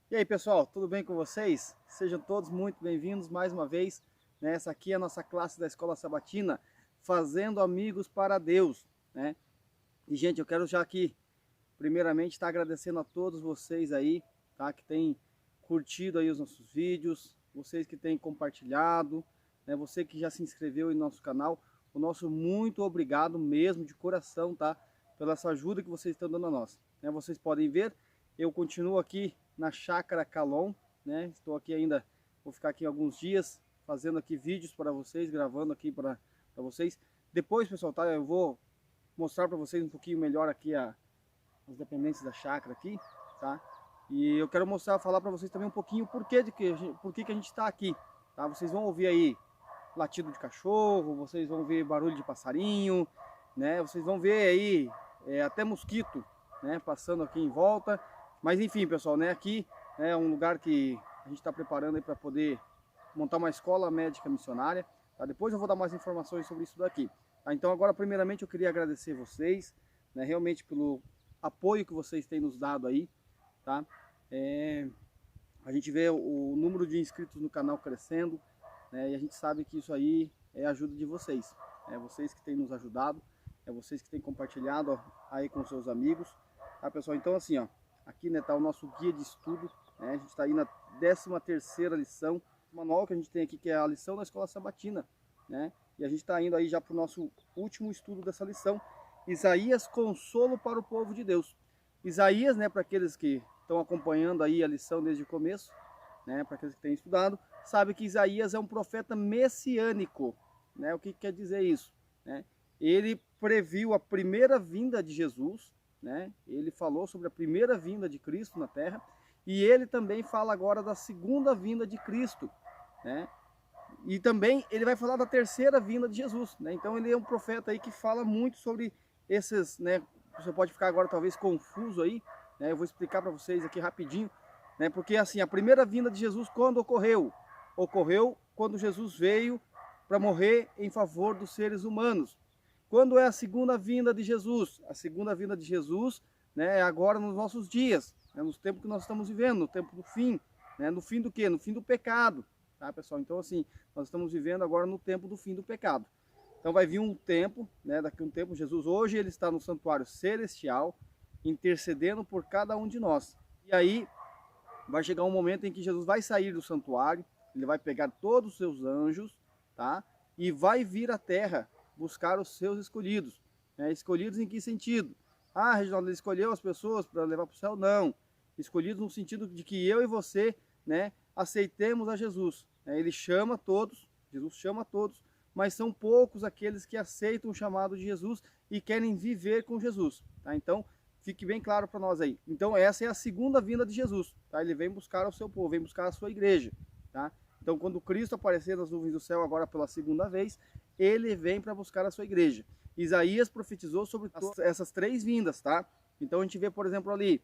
E aí pessoal, tudo bem com vocês? Sejam todos muito bem-vindos mais uma vez. Essa aqui é a nossa classe da Escola Sabatina, Fazendo Amigos para Deus, né? E gente, eu quero já aqui, primeiramente, estar agradecendo a todos vocês aí, tá? Que têm curtido aí os nossos vídeos, vocês que têm compartilhado, né? Você que já se inscreveu em nosso canal, o nosso muito obrigado mesmo, de coração, tá? Pela essa ajuda que vocês estão dando a nós, né? Vocês podem ver, eu continuo aqui na Chácara Calon, né? Estou aqui ainda, vou ficar aqui alguns dias fazendo aqui vídeos para vocês, gravando aqui para vocês. Depois, pessoal, tá? Eu vou mostrar para vocês um pouquinho melhor aqui as dependências da chácara aqui, tá? E eu quero mostrar, falar para vocês também um pouquinho por que a gente está aqui, tá? Vocês vão ouvir aí latido de cachorro, vocês vão ver barulho de passarinho, né? Vocês vão ver aí até mosquito, né? Passando aqui em volta. Mas enfim, pessoal, né? Aqui é um lugar que a gente está preparando aí para poder montar uma escola médica missionária. Tá? Depois eu vou dar mais informações sobre isso daqui. Tá? Então agora, primeiramente, eu queria agradecer vocês, né? Realmente pelo apoio que vocês têm nos dado aí, tá? A gente vê o número de inscritos no canal crescendo, né? E a gente sabe que isso aí é a ajuda de vocês. É vocês que têm nos ajudado, é vocês que têm compartilhado ó, aí com seus amigos, tá, pessoal? Então assim, ó, aqui né, tá o nosso guia de estudo, né? A gente está aí na 13ª lição, o manual que a gente tem aqui, que é a lição da Escola Sabatina, né? E a gente está indo aí já para o nosso último estudo dessa lição, Isaías, consolo para o povo de Deus. Isaías, né, para aqueles que estão acompanhando aí a lição desde o começo, né, para aqueles que têm estudado, sabe que Isaías é um profeta messiânico, né? O que quer dizer isso, né? Ele previu a primeira vinda de Jesus, né? Ele falou sobre a primeira vinda de Cristo na Terra e ele também fala agora da segunda vinda de Cristo, né? E também ele vai falar da terceira vinda de Jesus, né? Então ele é um profeta aí que fala muito sobre esses, né? Você pode ficar agora talvez confuso aí, né? Eu vou explicar para vocês aqui rapidinho, né? Porque assim, a primeira vinda de Jesus quando ocorreu? Ocorreu quando Jesus veio para morrer em favor dos seres humanos. Quando é a segunda vinda de Jesus? A segunda vinda de Jesus, né, é agora nos nossos dias, né, nos tempos que nós estamos vivendo, no tempo do fim, né? No fim do quê? No fim do pecado, tá, pessoal? Então assim, nós estamos vivendo agora no tempo do fim do pecado. Então vai vir um tempo, né, daqui a um tempo, Jesus hoje ele está no santuário celestial, intercedendo por cada um de nós. E aí vai chegar um momento em que Jesus vai sair do santuário, ele vai pegar todos os seus anjos, tá? E vai vir à terra buscar os seus escolhidos. Né? Escolhidos em que sentido? Ah, Reginaldo, ele escolheu as pessoas para levar para o céu? Não. Escolhidos no sentido de que eu e você, né, aceitemos a Jesus. Ele chama todos, Jesus chama todos, mas são poucos aqueles que aceitam o chamado de Jesus e querem viver com Jesus. Tá? Então, fique bem claro para nós aí. Então, essa é a segunda vinda de Jesus. Tá? Ele vem buscar o seu povo, vem buscar a sua igreja. Tá? Então, quando Cristo aparecer nas nuvens do céu agora pela segunda vez, ele vem para buscar a sua igreja. Isaías profetizou sobre essas três vindas, tá? Então a gente vê, por exemplo, ali,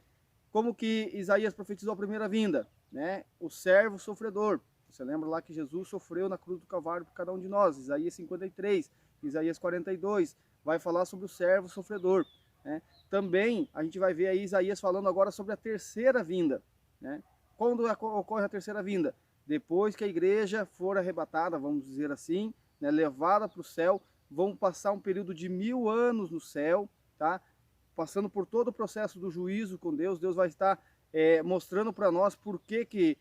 como que Isaías profetizou a primeira vinda, né? O servo sofredor. Você lembra lá que Jesus sofreu na cruz do Calvário por cada um de nós, Isaías 53, Isaías 42, vai falar sobre o servo sofredor, né? Também a gente vai ver aí Isaías falando agora sobre a terceira vinda, né? Quando ocorre a terceira vinda? Depois que a igreja for arrebatada, vamos dizer assim, né, levada para o céu, vão passar um período de 1000 anos no céu, tá? Passando por todo o processo do juízo com Deus. Deus vai estar mostrando para nós por que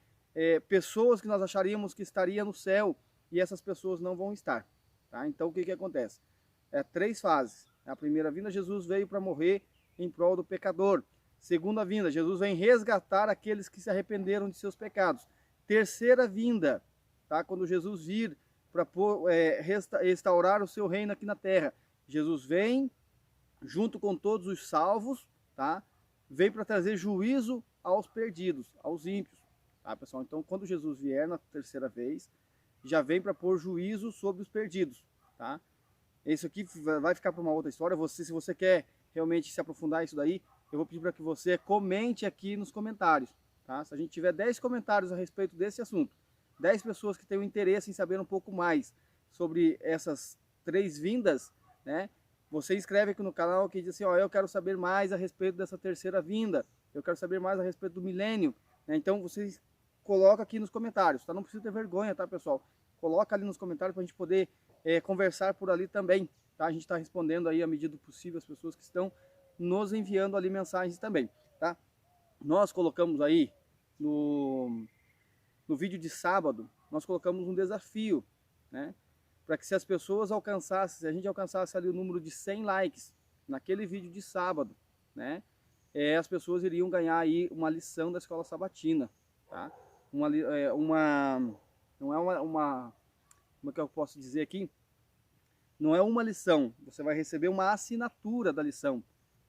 pessoas que nós acharíamos que estariam no céu e essas pessoas não vão estar, tá? Então o que acontece? Três fases. A primeira vinda, Jesus veio para morrer em prol do pecador. Segunda vinda, Jesus vem resgatar aqueles que se arrependeram de seus pecados. Terceira vinda, tá? Quando Jesus vir para restaurar o seu reino aqui na terra. Jesus vem junto com todos os salvos, tá? Vem para trazer juízo aos perdidos, aos ímpios, tá, pessoal? Então, quando Jesus vier na terceira vez, já vem para pôr juízo sobre os perdidos, tá? Isso aqui vai ficar para uma outra história. Se você quer realmente se aprofundar isso daí, eu vou pedir para que você comente aqui nos comentários, tá? Se a gente tiver 10 comentários a respeito desse assunto, 10 pessoas que tenham interesse em saber um pouco mais sobre essas três vindas, né? Você escreve aqui no canal que diz assim, ó, eu quero saber mais a respeito dessa terceira vinda, eu quero saber mais a respeito do milênio, né? Então vocês colocam aqui nos comentários, tá? Não precisa ter vergonha, tá, pessoal? Coloca ali nos comentários para a gente poder conversar por ali também, tá? A gente está respondendo aí à medida do possível as pessoas que estão nos enviando ali mensagens também, tá? Nós colocamos aí no vídeo de sábado, nós colocamos um desafio, né? Para que se as pessoas alcançassem, se a gente alcançasse ali o número de 100 likes naquele vídeo de sábado, né? As pessoas iriam ganhar aí uma lição da escola sabatina, tá? Não é como é que eu posso dizer aqui? Não é uma lição, você vai receber uma assinatura da lição,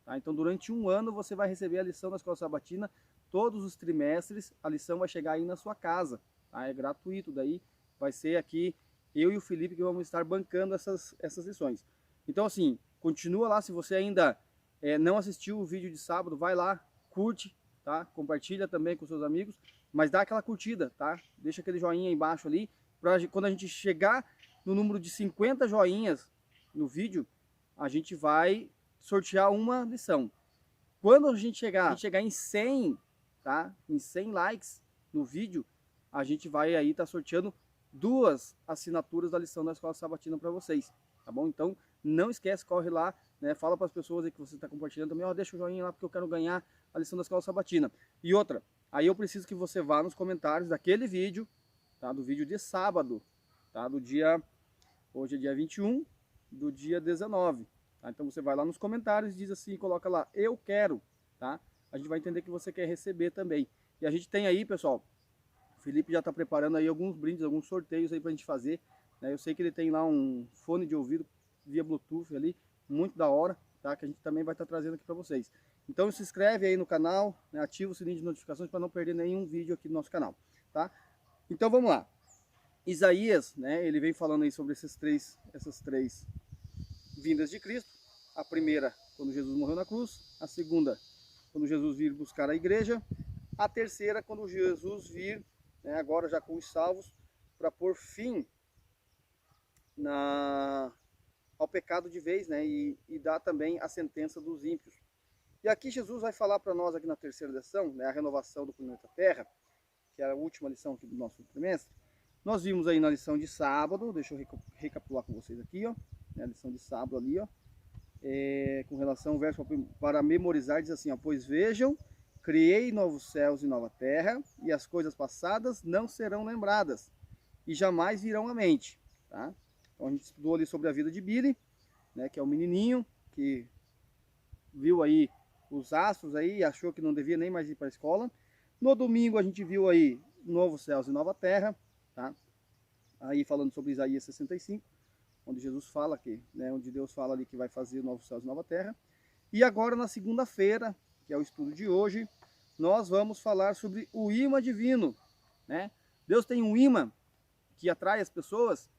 tá? Então durante um ano você vai receber a lição da escola sabatina, todos os trimestres a lição vai chegar aí na sua casa, tá? É gratuito, daí vai ser aqui eu e o Felipe que vamos estar bancando essas lições. Então assim, continua lá, se você ainda não assistiu o vídeo de sábado, vai lá, curte, tá? Compartilha também com seus amigos, mas dá aquela curtida, tá? Deixa aquele joinha aí embaixo ali, para quando a gente chegar no número de 50 joinhas no vídeo, a gente vai sortear uma lição. Quando a gente chegar em 100, tá? Em 100 likes no vídeo, a gente vai aí estar sorteando 2 assinaturas da lição da Escola Sabatina para vocês, tá bom? Então, não esquece, corre lá, né? Fala para as pessoas aí que você está compartilhando também, ó, deixa o joinha lá porque eu quero ganhar a lição da Escola Sabatina. E outra, aí eu preciso que você vá nos comentários daquele vídeo, tá? Do vídeo de sábado, tá? Do dia, hoje é dia 21, do dia 19, tá? Então você vai lá nos comentários e diz assim, coloca lá, eu quero, tá? A gente vai entender que você quer receber também. E a gente tem aí, pessoal, o Felipe já está preparando aí alguns brindes, alguns sorteios aí pra gente fazer, né? Eu sei que ele tem lá um fone de ouvido via Bluetooth ali, muito da hora, tá? Que a gente também vai estar trazendo aqui para vocês. Então se inscreve aí no canal, né? Ativa o sininho de notificações para não perder nenhum vídeo aqui do nosso canal, tá? Então vamos lá. Isaías, né? Ele vem falando aí sobre essas três vindas de Cristo. A primeira, quando Jesus morreu na cruz. A segunda, quando Jesus vir buscar a igreja. A terceira, quando Jesus vir, né, agora já com os salvos, para pôr fim ao pecado de vez, né, e dar também a sentença dos ímpios. E aqui Jesus vai falar para nós aqui na terceira lição, né, a renovação do planeta Terra, que é a última lição aqui do nosso trimestre. Nós vimos aí na lição de sábado, deixa eu recapitular com vocês aqui, ó, né, a lição de sábado ali, ó, com relação ao verso para memorizar, diz assim, ó, pois vejam, criei novos céus e nova terra, e as coisas passadas não serão lembradas, e jamais virão à mente, tá? Então a gente estudou ali sobre a vida de Billy, né, que é o menininho que viu aí os astros aí e achou que não devia nem mais ir para a escola. No domingo a gente viu aí novos céus e nova terra, tá? Aí falando sobre Isaías 65, onde Jesus fala que, né, onde Deus fala ali que vai fazer novos céus e nova terra. E agora na segunda-feira, que é o estudo de hoje, nós vamos falar sobre o imã divino, né? Deus tem um imã que atrai as pessoas,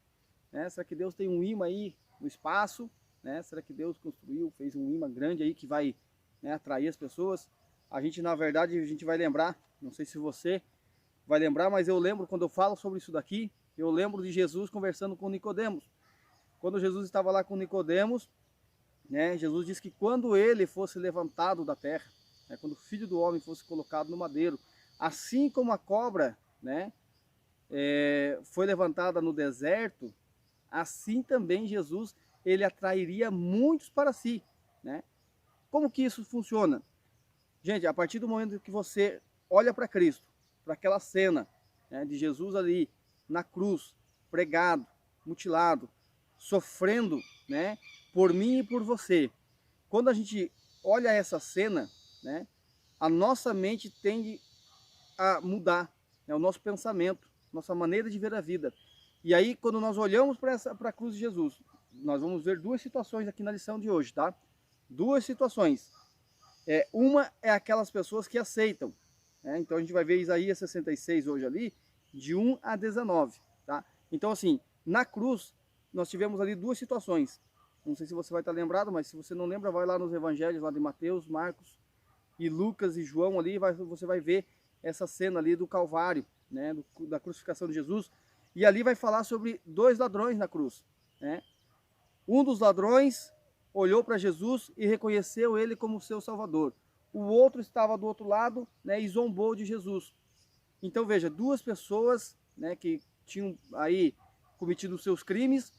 né? Será que Deus tem um imã aí no espaço, né? Será que Deus fez um imã grande aí que vai, né, atrair as pessoas? A gente, na verdade, a gente vai lembrar, não sei se você vai lembrar, mas eu lembro quando eu falo sobre isso daqui, eu lembro de Jesus conversando com Nicodemos. Quando Jesus estava lá com Nicodemos, né, Jesus disse que quando ele fosse levantado da terra, né, quando o Filho do Homem fosse colocado no madeiro, assim como a cobra, né, foi levantada no deserto, assim também Jesus, ele atrairia muitos para si, né? Como que isso funciona? Gente, a partir do momento que você olha para Cristo, para aquela cena, né, de Jesus ali na cruz, pregado, mutilado, sofrendo, né, por mim e por você. Quando a gente olha essa cena, né, a nossa mente tende a mudar, né, o nosso pensamento, nossa maneira de ver a vida. E aí, quando nós olhamos para a cruz de Jesus, nós vamos ver 2 situações aqui na lição de hoje, tá? 2 situações. Uma é aquelas pessoas que aceitam, né? Então a gente vai ver Isaías 66 hoje ali, de 1 a 19, tá? Então assim, na cruz, nós tivemos ali 2 situações. Não sei se você vai estar lembrado, mas se você não lembra, vai lá nos evangelhos lá de Mateus, Marcos e Lucas e João ali, você vai ver essa cena ali do Calvário, né? Da crucificação de Jesus. E ali vai falar sobre 2 ladrões na cruz, né? Um dos ladrões olhou para Jesus e reconheceu ele como seu Salvador. O outro estava do outro lado, né, e zombou de Jesus. Então veja, duas pessoas, né, que tinham aí cometido os seus crimes,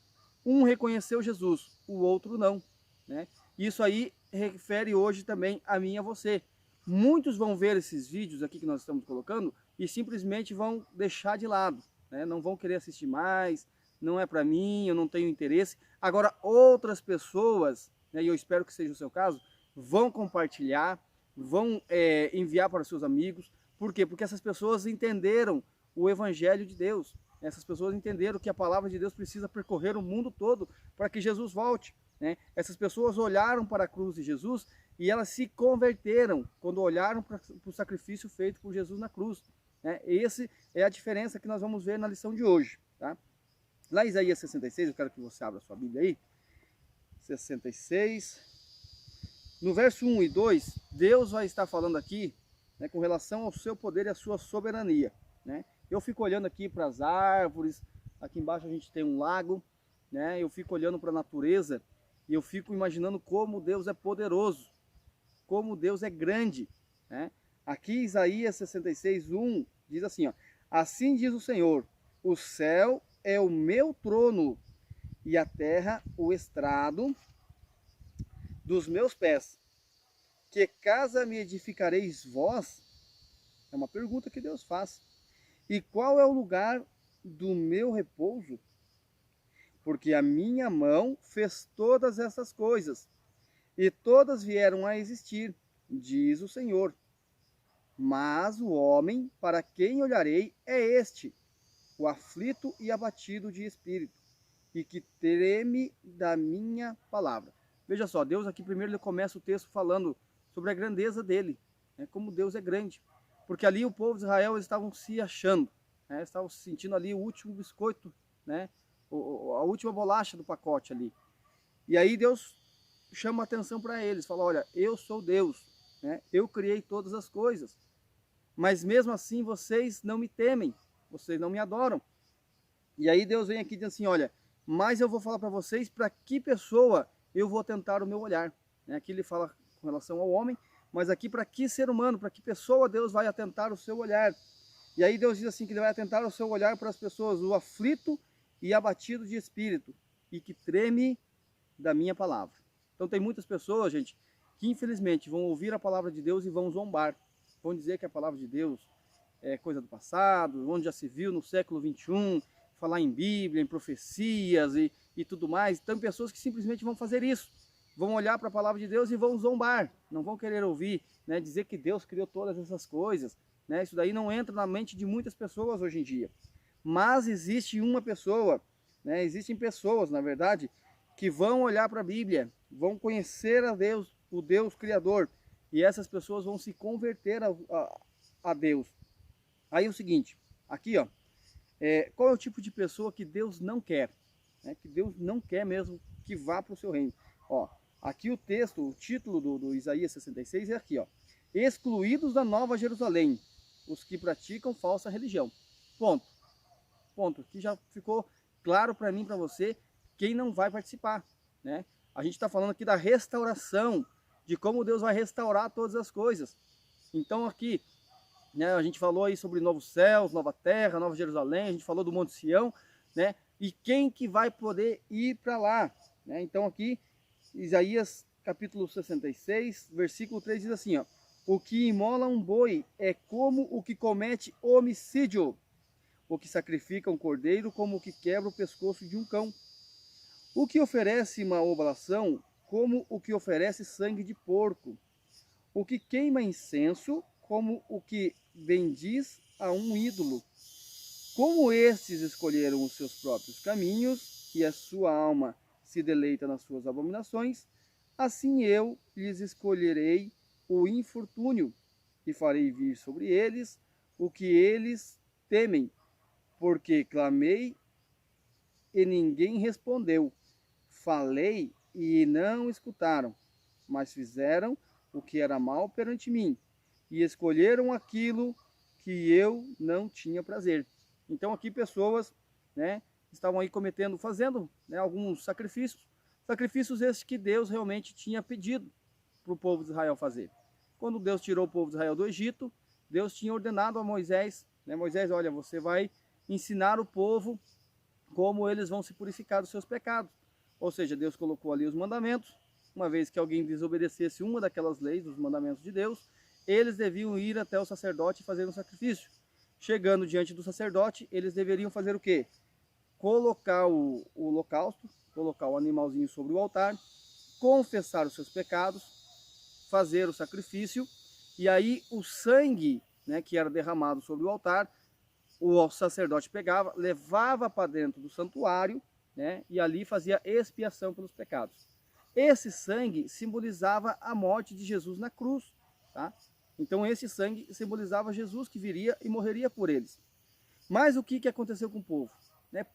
um reconheceu Jesus, o outro não, né? Isso aí refere hoje também a mim e a você. Muitos vão ver esses vídeos aqui que nós estamos colocando e simplesmente vão deixar de lado, né? Não vão querer assistir mais, não é para mim, eu não tenho interesse. Agora outras pessoas, né, e eu espero que seja o seu caso, vão compartilhar, vão enviar para os seus amigos. Por quê? Porque essas pessoas entenderam o Evangelho de Deus. Essas pessoas entenderam que a palavra de Deus precisa percorrer o mundo todo para que Jesus volte, né? Essas pessoas olharam para a cruz de Jesus e elas se converteram quando olharam para o sacrifício feito por Jesus na cruz, né? Essa é a diferença que nós vamos ver na lição de hoje, tá? Lá em Isaías 66, eu quero que você abra a sua Bíblia aí. 66. No verso 1 e 2, Deus vai estar falando aqui, né, com relação ao seu poder e à sua soberania, né? Eu fico olhando aqui para as árvores, aqui embaixo a gente tem um lago, né? Eu fico olhando para a natureza e eu fico imaginando como Deus é poderoso, como Deus é grande, né? Aqui Isaías 66, 1 diz assim, ó: assim diz o Senhor, o céu é o meu trono e a terra o estrado dos meus pés. Que casa me edificareis vós? É uma pergunta que Deus faz. E qual é o lugar do meu repouso? Porque a minha mão fez todas essas coisas, e todas vieram a existir, diz o Senhor. Mas o homem para quem olharei é este, o aflito e abatido de espírito, e que treme da minha palavra. Veja só, Deus aqui primeiro ele começa o texto falando sobre a grandeza dele, né, como Deus é grande. Porque ali o povo de Israel eles estavam se achando, né, estavam se sentindo ali o último biscoito, né, a última bolacha do pacote ali. E aí Deus chama a atenção para eles, fala, olha, eu sou Deus, né, eu criei todas as coisas, mas mesmo assim vocês não me temem, vocês não me adoram. E aí Deus vem aqui e diz assim, olha, mas eu vou falar para vocês para que pessoa eu vou tentar o meu olhar. Aqui ele fala com relação ao homem, mas aqui para que ser humano, para que pessoa Deus vai atentar o seu olhar. E aí Deus diz assim que ele vai atentar o seu olhar para as pessoas, o aflito e abatido de espírito, e que treme da minha palavra. Então tem muitas pessoas, gente, que infelizmente vão ouvir a palavra de Deus e vão zombar. Vão dizer que a palavra de Deus é coisa do passado, onde já se viu no século 21, falar em Bíblia, em profecias e tudo mais. Então pessoas que simplesmente vão fazer isso. Vão olhar para a palavra de Deus e vão zombar. Não vão querer ouvir, né, dizer que Deus criou todas essas coisas. Né? Isso daí não entra na mente de muitas pessoas hoje em dia. Mas existe uma pessoa, né, existem pessoas, na verdade, que vão olhar para a Bíblia, vão conhecer a Deus, o Deus Criador. E essas pessoas vão se converter a Deus. Aí é o seguinte, aqui ó, qual é o tipo de pessoa que Deus não quer? Né? Que Deus não quer mesmo que vá para o seu reino. Ó, aqui o texto, o título do Isaías 66 é aqui, ó. Excluídos da Nova Jerusalém, os que praticam falsa religião. Ponto. Ponto. Aqui já ficou claro para mim, para você, quem não vai participar, né? A gente está falando aqui da restauração, de como Deus vai restaurar todas as coisas. Então aqui, né, a gente falou aí sobre novos céus, nova terra, nova Jerusalém, a gente falou do Monte Sião, né? E quem que vai poder ir para lá, né? Então aqui, Isaías capítulo 66, versículo 3 diz assim, ó: o que imola um boi é como o que comete homicídio, o que sacrifica um cordeiro como o que quebra o pescoço de um cão, o que oferece uma oblação como o que oferece sangue de porco, o que queima incenso como o que bendiz a um ídolo. Como estes escolheram os seus próprios caminhos e a sua alma se deleita nas suas abominações, assim eu lhes escolherei o infortúnio e farei vir sobre eles o que eles temem, porque clamei e ninguém respondeu, falei e não escutaram, mas fizeram o que era mal perante mim e escolheram aquilo que eu não tinha prazer. Então aqui pessoas, né, estavam aí fazendo, né, alguns sacrifícios esses que Deus realmente tinha pedido para o povo de Israel fazer. Quando Deus tirou o povo de Israel do Egito, Deus tinha ordenado a Moisés, né? Moisés, olha, você vai ensinar o povo como eles vão se purificar dos seus pecados. Ou seja, Deus colocou ali os mandamentos. Uma vez que alguém desobedecesse uma daquelas leis, dos mandamentos de Deus, eles deviam ir até o sacerdote e fazer um sacrifício. Chegando diante do sacerdote, eles deveriam fazer o quê? Colocar o holocausto, colocar o animalzinho sobre o altar, confessar os seus pecados, fazer o sacrifício, e aí o sangue, né, que era derramado sobre o altar, o sacerdote pegava, levava para dentro do santuário, né, e ali fazia expiação pelos pecados. Esse sangue simbolizava a morte de Jesus na cruz, tá? Então esse sangue simbolizava Jesus que viria e morreria por eles. Mas o que aconteceu com o povo? Né?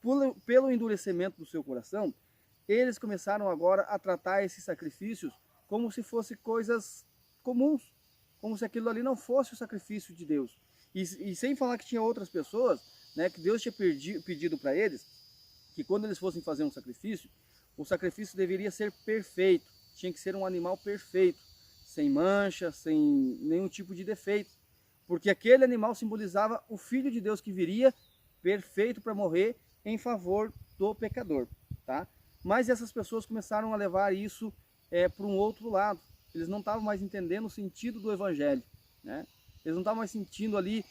Pelo endurecimento do seu coração, eles começaram agora a tratar esses sacrifícios como se fossem coisas comuns, como se aquilo ali não fosse o sacrifício de Deus. E sem falar que tinha outras pessoas, né, que Deus tinha pedido para eles, que quando eles fossem fazer um sacrifício, o sacrifício deveria ser perfeito, tinha que ser um animal perfeito, sem mancha, sem nenhum tipo de defeito, porque aquele animal simbolizava o Filho de Deus que viria perfeito para morrer em favor do pecador, tá? Mas essas pessoas começaram a levar isso para um outro lado. Eles não estavam mais entendendo o sentido do evangelho, né? Eles não estavam mais sentindo ali,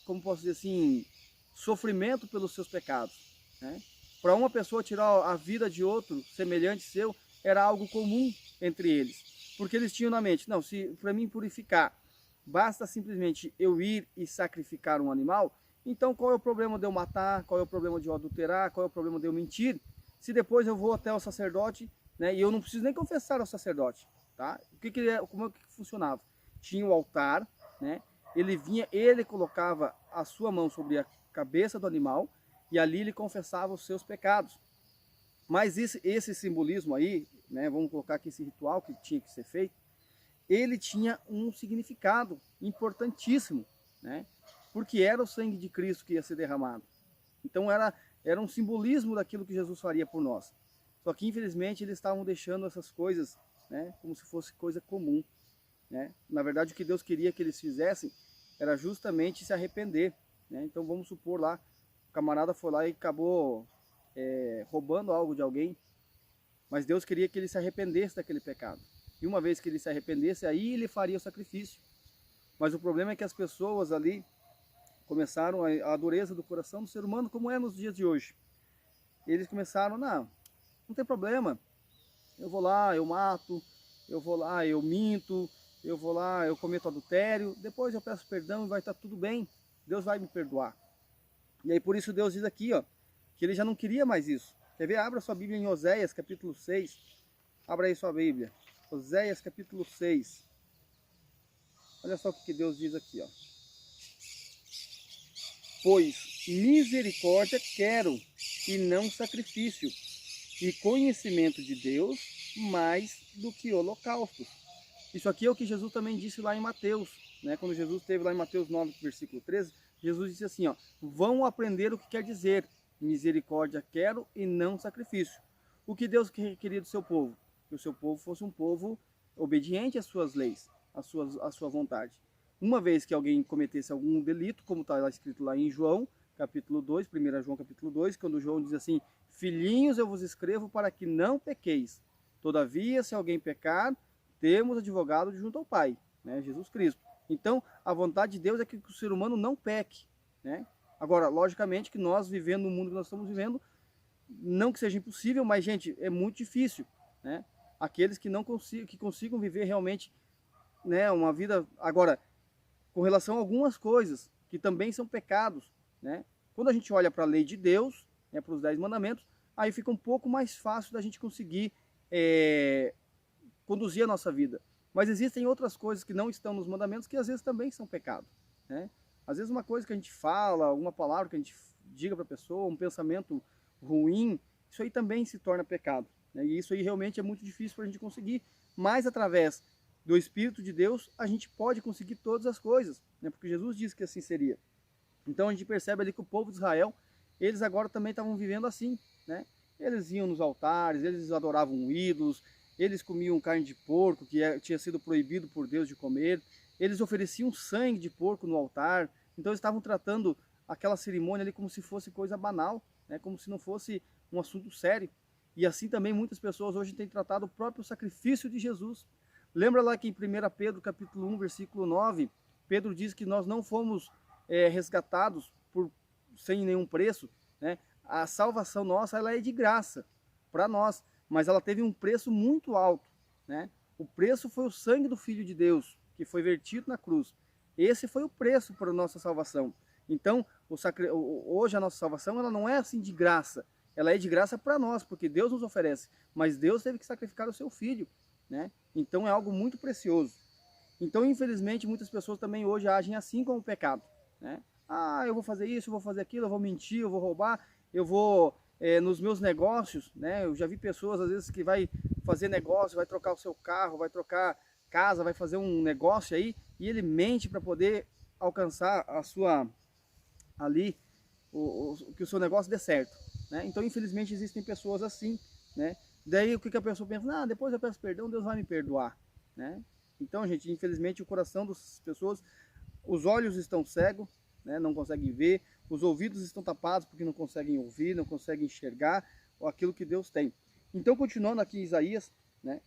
como posso dizer assim, sofrimento pelos seus pecados, né? Para uma pessoa tirar a vida de outro semelhante seu era algo comum entre eles, porque eles tinham na mente, não, se para mim purificar basta simplesmente eu ir e sacrificar um animal, então qual é o problema de eu matar, qual é o problema de eu adulterar, qual é o problema de eu mentir, se depois eu vou até o sacerdote, né, e eu não preciso nem confessar ao sacerdote, tá? Como é que funcionava? Tinha o altar, né? Ele colocava a sua mão sobre a cabeça do animal e ali ele confessava os seus pecados. Mas esse simbolismo aí, né, vamos colocar aqui esse ritual que tinha que ser feito, ele tinha um significado importantíssimo, né? Porque era o sangue de Cristo que ia ser derramado. Então era um simbolismo daquilo que Jesus faria por nós. Só que infelizmente eles estavam deixando essas coisas, né, como se fosse coisa comum, né? Na verdade o que Deus queria que eles fizessem era justamente se arrepender, né? Então vamos supor lá, o camarada foi lá e acabou roubando algo de alguém, mas Deus queria que ele se arrependesse daquele pecado. E uma vez que ele se arrependesse, aí ele faria o sacrifício. Mas o problema é que as pessoas ali começaram a dureza do coração do ser humano, como é nos dias de hoje. Eles começaram, não tem problema, eu vou lá, eu mato, eu vou lá, eu minto, eu vou lá, eu cometo adultério, depois eu peço perdão e vai estar tudo bem, Deus vai me perdoar. E aí por isso Deus diz aqui, ó, que ele já não queria mais isso. Quer ver? Abra sua Bíblia em Oséias, capítulo 6. Abra aí sua Bíblia. Oséias, capítulo 6. Olha só o que Deus diz aqui, ó. Pois misericórdia quero e não sacrifício, e conhecimento de Deus mais do que holocaustos. Isso aqui é o que Jesus também disse lá em Mateus, né? Quando Jesus esteve lá em Mateus 9, versículo 13, Jesus disse assim, ó, vão aprender o que quer dizer, misericórdia quero e não sacrifício. O que Deus queria do seu povo? Que o seu povo fosse um povo obediente às suas leis, à sua vontade. Uma vez que alguém cometesse algum delito, como está escrito lá em João, capítulo 2, 1 João capítulo 2, quando João diz assim, filhinhos eu vos escrevo para que não pequeis. Todavia, se alguém pecar, temos advogado junto ao Pai, né, Jesus Cristo. Então, a vontade de Deus é que o ser humano não peque, né? Agora, logicamente que nós vivendo no mundo que nós estamos vivendo, não que seja impossível, mas, gente, é muito difícil, né? Aqueles que não consigam viver realmente, né, uma vida... Agora, com relação a algumas coisas que também são pecados, né? Quando a gente olha para a lei de Deus, né, para os 10 mandamentos, aí fica um pouco mais fácil da gente conseguir conduzir a nossa vida. Mas existem outras coisas que não estão nos mandamentos que às vezes também são pecado, né? Às vezes uma coisa que a gente fala, uma palavra que a gente diga para a pessoa, um pensamento ruim, isso aí também se torna pecado, né? E isso aí realmente é muito difícil para a gente conseguir, mas através do Espírito de Deus a gente pode conseguir todas as coisas, né? Porque Jesus disse que assim seria. Então a gente percebe ali que o povo de Israel, eles agora também estavam vivendo assim, né? Eles iam nos altares, eles adoravam ídolos, eles comiam carne de porco, que tinha sido proibido por Deus de comer, eles ofereciam sangue de porco no altar, então eles estavam tratando aquela cerimônia ali como se fosse coisa banal, né? Como se não fosse um assunto sério. E assim também muitas pessoas hoje têm tratado o próprio sacrifício de Jesus. Lembra lá que em 1 Pedro capítulo 1, versículo 9, Pedro diz que nós não fomos resgatados sem nenhum preço, né? A salvação nossa, ela é de graça para nós, mas ela teve um preço muito alto, né? O preço foi o sangue do Filho de Deus, que foi vertido na cruz. Esse foi o preço para a nossa salvação. Então, hoje a nossa salvação, ela não é assim de graça, ela é de graça para nós, porque Deus nos oferece, mas Deus teve que sacrificar o seu Filho, né? Então é algo muito precioso. Então, infelizmente, muitas pessoas também hoje agem assim com o pecado, né? Ah, eu vou fazer isso, eu vou fazer aquilo, eu vou mentir, eu vou roubar, eu vou nos meus negócios, né? Eu já vi pessoas às vezes que vai fazer negócio, vai trocar o seu carro, vai trocar casa, vai fazer um negócio aí e ele mente para poder alcançar a sua ali que o seu negócio dê certo, né? Então, infelizmente, existem pessoas assim, né? Daí o que a pessoa pensa? Ah, depois eu peço perdão, Deus vai me perdoar, né? Então, gente, infelizmente o coração das pessoas, os olhos estão cegos, né? Não conseguem ver, os ouvidos estão tapados porque não conseguem ouvir, não conseguem enxergar aquilo que Deus tem. Então, continuando aqui em Isaías, né?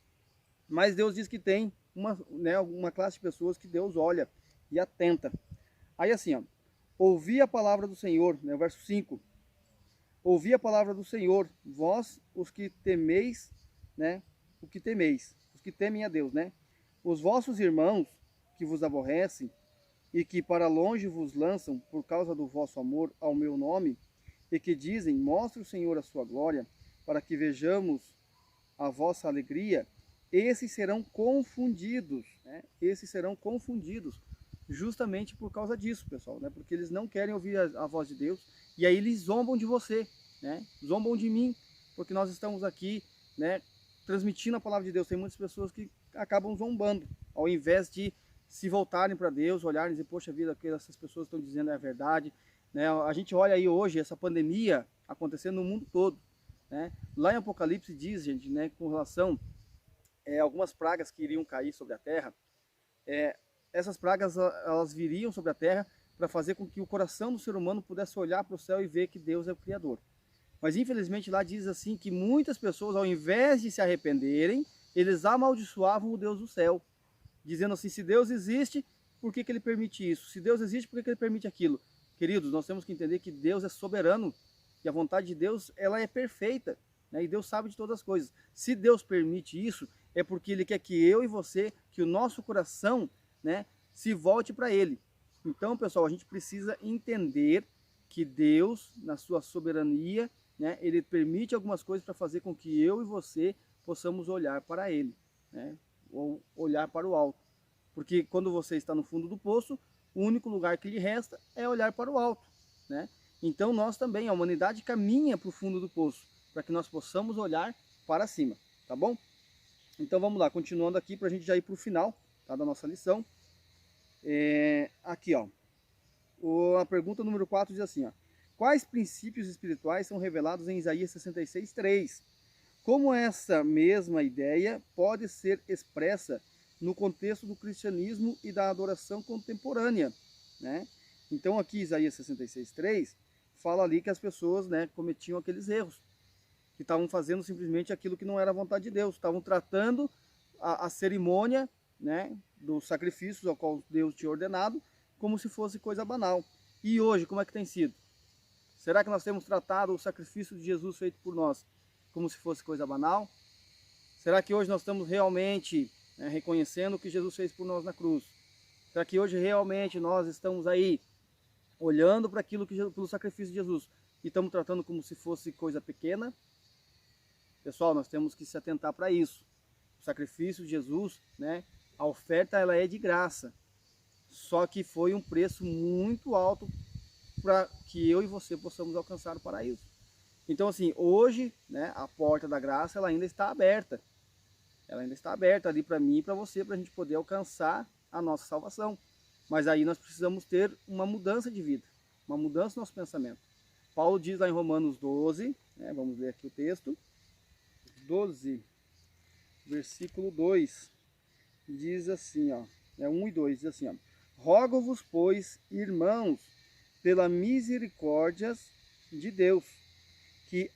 Mas Deus diz que tem uma classe de pessoas que Deus olha e atenta. Aí assim, ó, ouvi a palavra do Senhor, né? O verso 5. Ouvi a palavra do Senhor, vós os que temeis, né? O que temeis, os que temem a Deus, né? Os vossos irmãos que vos aborrecem e que para longe vos lançam por causa do vosso amor ao meu nome, e que dizem, mostre o Senhor a sua glória, para que vejamos a vossa alegria, esses serão confundidos, né? Esses serão confundidos, justamente por causa disso, pessoal, né? Porque eles não querem ouvir a voz de Deus, e aí eles zombam de você, né? Zombam de mim, porque nós estamos aqui, né, transmitindo a palavra de Deus. Tem muitas pessoas que acabam zombando, ao invés de se voltarem para Deus, olharem e dizer, poxa vida, o que essas pessoas estão dizendo é verdade, né? A gente olha aí hoje essa pandemia acontecendo no mundo todo, né? Lá em Apocalipse diz, gente, né, com relação algumas pragas que iriam cair sobre a terra, essas pragas elas viriam sobre a terra para fazer com que o coração do ser humano pudesse olhar para o céu e ver que Deus é o Criador. Mas infelizmente lá diz assim que muitas pessoas, ao invés de se arrependerem, eles amaldiçoavam o Deus do céu, dizendo assim, se Deus existe, por que ele permite isso? Se Deus existe, por que ele permite aquilo? Queridos, nós temos que entender que Deus é soberano, e a vontade de Deus, ela é perfeita, né? E Deus sabe de todas as coisas. Se Deus permite isso, é porque Ele quer que eu e você, que o nosso coração, né, se volte para Ele. Então, pessoal, a gente precisa entender que Deus, na sua soberania, né, Ele permite algumas coisas para fazer com que eu e você possamos olhar para Ele, né, ou olhar para o alto. Porque quando você está no fundo do poço, o único lugar que lhe resta é olhar para o alto, né? Então nós também, a humanidade caminha para o fundo do poço, para que nós possamos olhar para cima, tá bom? Então vamos lá, continuando aqui para a gente já ir para o final, tá, da nossa lição. Aqui, ó, a pergunta número 4 diz assim, ó, quais princípios espirituais são revelados em Isaías 66:3? Como essa mesma ideia pode ser expressa no contexto do cristianismo e da adoração contemporânea, né? Então aqui Isaías 66:3 fala ali que as pessoas, né, cometiam aqueles erros, que estavam fazendo simplesmente aquilo que não era a vontade de Deus, estavam tratando a cerimônia, né, dos sacrifícios ao qual Deus tinha ordenado, como se fosse coisa banal. E hoje, como é que tem sido? Será que nós temos tratado o sacrifício de Jesus feito por nós como se fosse coisa banal? Será que hoje nós estamos realmente, né, reconhecendo o que Jesus fez por nós na cruz? Será que hoje realmente nós estamos aí olhando para aquilo pelo sacrifício de Jesus e estamos tratando como se fosse coisa pequena? Pessoal, nós temos que se atentar para isso. O sacrifício de Jesus, né, a oferta ela é de graça, só que foi um preço muito alto para que eu e você possamos alcançar o paraíso. Então assim, hoje, né, a porta da graça ela ainda está aberta. Ela ainda está aberta ali para mim e para você, para a gente poder alcançar a nossa salvação. Mas aí nós precisamos ter uma mudança de vida, uma mudança no nosso pensamento. Paulo diz lá em Romanos 12, né, vamos ler aqui o texto, 12, versículo 2, diz assim, ó, 1 e 2, diz assim, ó, rogo-vos, pois, irmãos, pela misericórdias de Deus, que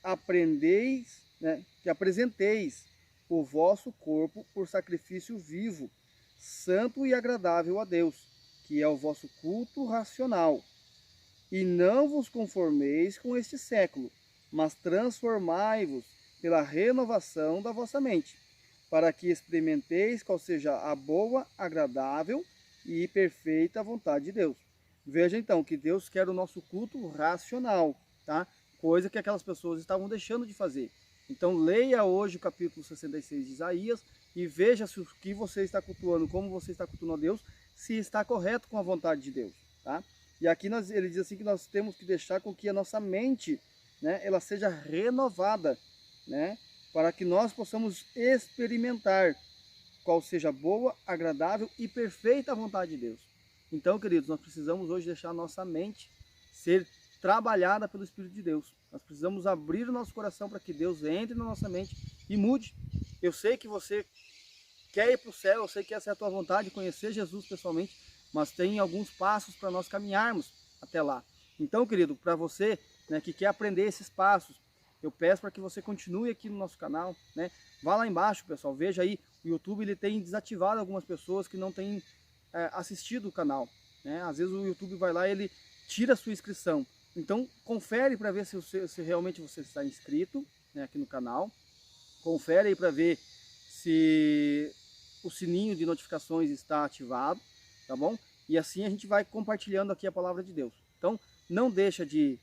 que apresenteis o vosso corpo por sacrifício vivo, santo e agradável a Deus, que é o vosso culto racional. E não vos conformeis com este século, mas transformai-vos pela renovação da vossa mente, para que experimenteis qual seja a boa, agradável e perfeita vontade de Deus. Veja então que Deus quer o nosso culto racional, tá? Coisa que aquelas pessoas estavam deixando de fazer. Então leia hoje o capítulo 66 de Isaías e veja se o que você está cultuando, como você está cultuando a Deus, se está correto com a vontade de Deus, tá? E aqui ele diz assim que nós temos que deixar com que a nossa mente, né, ela seja renovada, né, para que nós possamos experimentar qual seja a boa, agradável e perfeita vontade de Deus. Então, queridos, nós precisamos hoje deixar a nossa mente ser trabalhada pelo Espírito de Deus. Nós precisamos abrir o nosso coração para que Deus entre na nossa mente e mude. Eu sei que você quer ir para o céu, eu sei que essa é a tua vontade, conhecer Jesus pessoalmente, mas tem alguns passos para nós caminharmos até lá. Então, querido, para você, né, que quer aprender esses passos, eu peço para que você continue aqui no nosso canal, né? Vá lá embaixo, pessoal, veja aí, o YouTube ele tem desativado algumas pessoas que não têm assistido o canal, né? Às vezes o YouTube vai lá e ele tira a sua inscrição. Então, confere para ver se realmente você está inscrito, né, aqui no canal. Confere aí para ver se o sininho de notificações está ativado, tá bom? E assim a gente vai compartilhando aqui a palavra de Deus. Então, não deixa de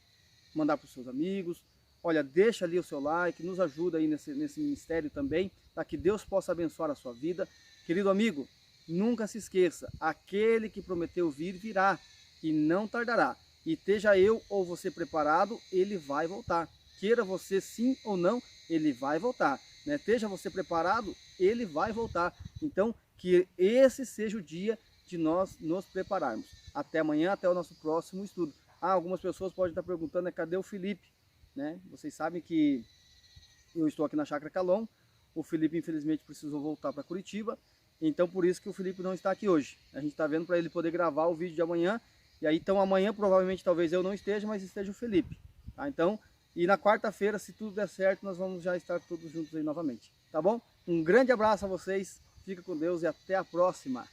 mandar para os seus amigos. Olha, deixa ali o seu like, nos ajuda aí nesse ministério também, para que Deus possa abençoar a sua vida. Querido amigo, nunca se esqueça, aquele que prometeu vir, virá, e não tardará. E esteja eu ou você preparado, ele vai voltar. Queira você sim ou não, ele vai voltar. Né? Esteja você preparado, ele vai voltar. Então, que esse seja o dia de nós nos prepararmos. Até amanhã, até o nosso próximo estudo. Algumas pessoas podem estar perguntando, cadê o Felipe? Né? Vocês sabem que eu estou aqui na Chácara Calon. O Felipe, infelizmente, precisou voltar para Curitiba. Então, por isso que o Felipe não está aqui hoje. A gente está vendo para ele poder gravar o vídeo de amanhã. E aí, então, amanhã, provavelmente, talvez eu não esteja, mas esteja o Felipe. Tá? Então, e na quarta-feira, se tudo der certo, nós vamos já estar todos juntos aí novamente. Tá bom? Um grande abraço a vocês. Fica com Deus e até a próxima.